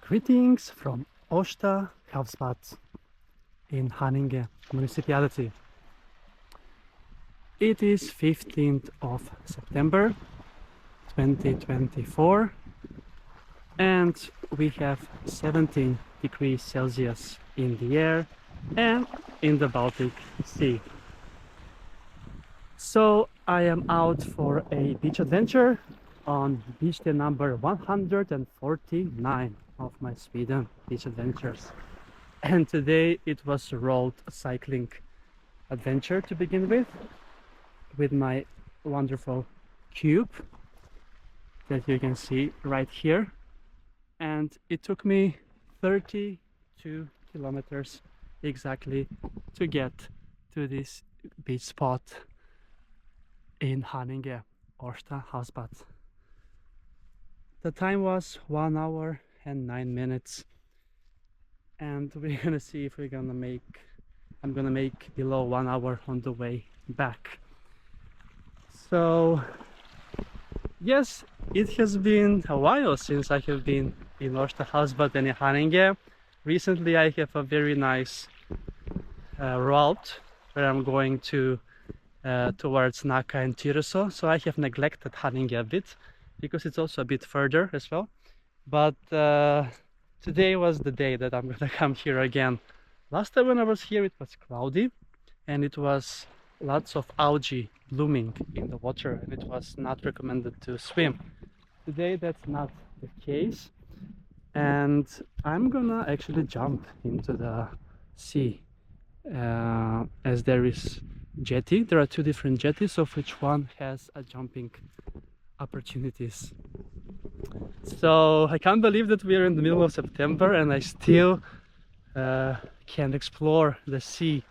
Greetings from Årsta Havsbad in Haninge municipality. It is 15th of September 2024 and we have 17 degrees Celsius in the air and in the Baltic Sea. So I am out for a beach adventure on beach day number 149 of my Sweden beach adventures. And today it was a road cycling adventure to begin with my wonderful cube that you can see right here. And it took me 32 kilometers exactly to get to this beach spot in Haninge, Årsta Havsbad. The time was 1 hour and 9 minutes, and we're gonna see if I'm gonna make below 1 hour on the way back. So yes, it has been a while since I have been in Årsta Havsbad and in Haninge. Recently I have a very nice route where I'm going to towards Nacka and Tyresö, so I have neglected Haninge a bit because it's also a bit further as well. But today was the day that I'm gonna come here again. Last time when I was here it was cloudy and it was lots of algae blooming in the water and it was not recommended to swim. Today that's not the case, and I'm gonna actually jump into the sea as there is jetty. There are two different jetties, of which one has a jumping opportunities. So I can't believe that we are in the middle of September and I still can explore the sea,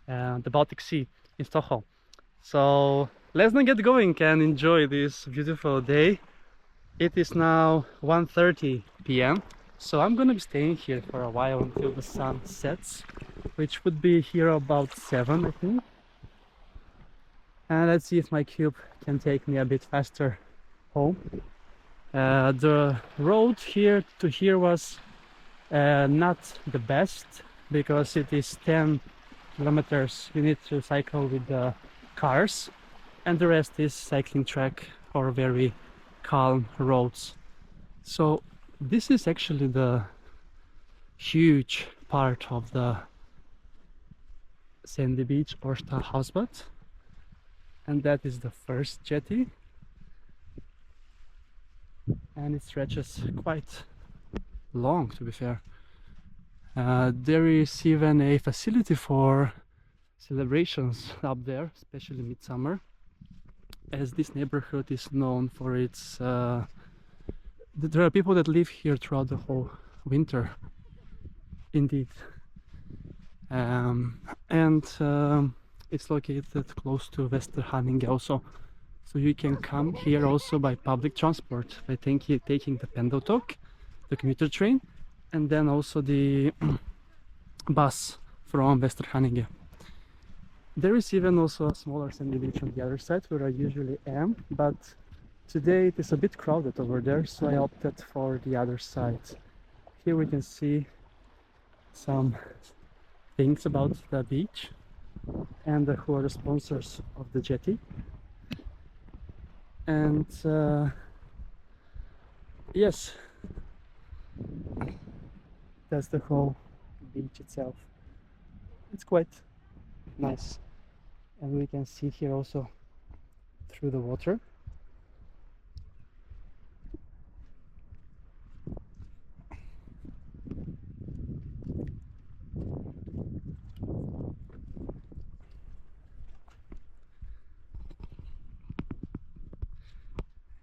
the Baltic Sea in Stockholm. So let's not get going and enjoy this beautiful day. It is now 1:30 p.m. so I'm gonna be staying here for a while until the sun sets, which would be here about 7, I think. And let's see if my cube can take me a bit faster home. The road here to here was not the best because it is 10 kilometers you need to cycle with the cars, and the rest is cycling track or very calm roads. So this is actually the huge part of the sandy beach Årsta Havsbad, and that is the first jetty, and it stretches quite long, to be fair. There is even a facility for celebrations up there, especially midsummer, as this neighborhood is known for its there are people that live here throughout the whole winter indeed. It's located close to Haninge also, so you can come here also by public transport, by taking the pendeltåg, the commuter train, and then also the bus from Haninge. There is even also a smaller sandy beach on the other side where I usually am, but today it is a bit crowded over there, so I opted for the other side. Here we can see some things about the beach and who are the sponsors of the jetty. And yes, that's the whole beach itself. It's quite nice, and we can see here also through the water.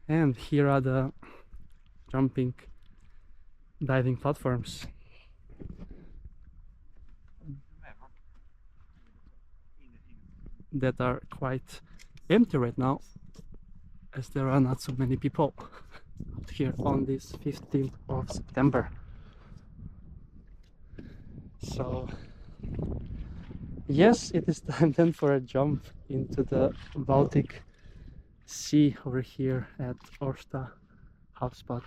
And here are the jumping diving platforms that are quite empty right now, as there are not so many people out here on this 15th of September. So yes, it is time then for a jump into the Baltic Sea over here at Årsta Havsbad.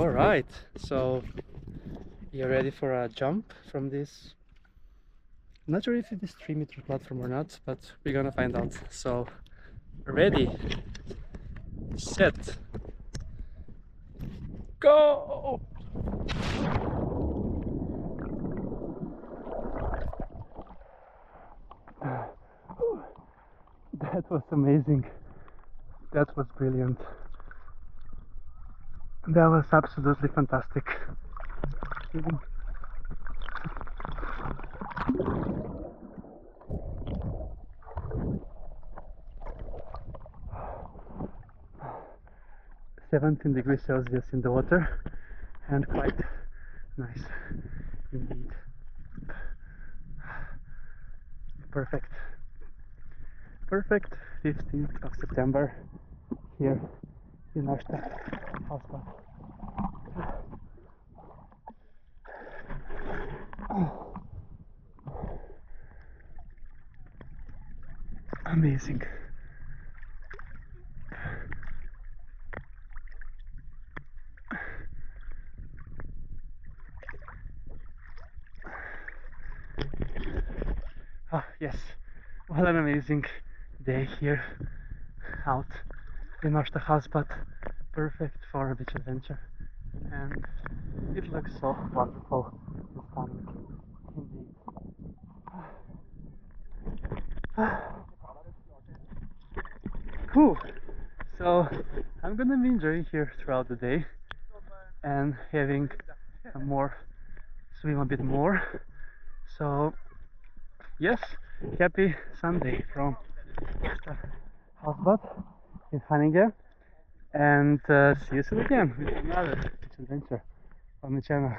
All right, so you're ready for a jump from this? I'm not sure if it is 3-meter platform or not, but we're gonna find out. So, ready, set, go! That was amazing. That was brilliant. That was absolutely fantastic. Even 17 degrees Celsius in the water and quite nice indeed. Perfect. Perfect 15th of September here in Årsta Havsbad. Amazing. Ah, yes, what an amazing day here out in Årsta Havsbad. Perfect for a beach adventure, and it looks so wonderful and stunning indeed. Whew. So I'm gonna be enjoying here throughout the day and having a more swim a bit more. So yes, happy Sunday from Årsta Havsbad in Haninge, and see you soon again with another beach adventure on the channel,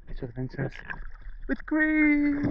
Beach Adventures with Chris.